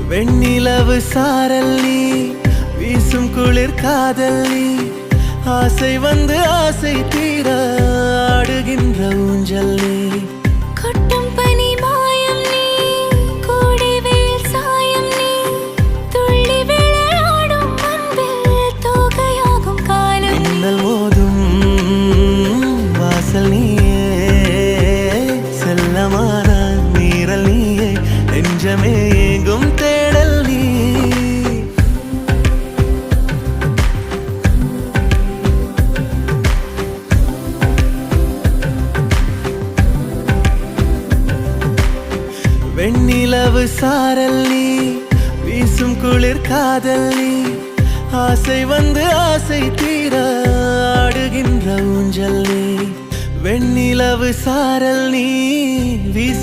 வெண்ணிலவு சாரல் நீ வீசும் குளிர் காதல் நீ ஆசை வந்து ஆசை தீர ஆடுகின்ற ஊஞ்சல் நீ கொட்டும் பனி மாயம் நீ கோடை வெயில் சாயம் நீ துள்ளி விளையாடும் அன்பில் தோகையாகும் காலம் மின்னல் மோதும் வாசல் நீயே செல்லமான மீறல் நீயே நெஞ்சமே எங்கும் தேடல் நீ வெண்ணிலவு சாரல் நீ வீசும் குளிர் காதல் நீ ஆசை வந்து ஆசை தீர ஆடுகின்ற ஊஞ்சல் நீ வெண்ணிலவு சாரல் நீ வீசும்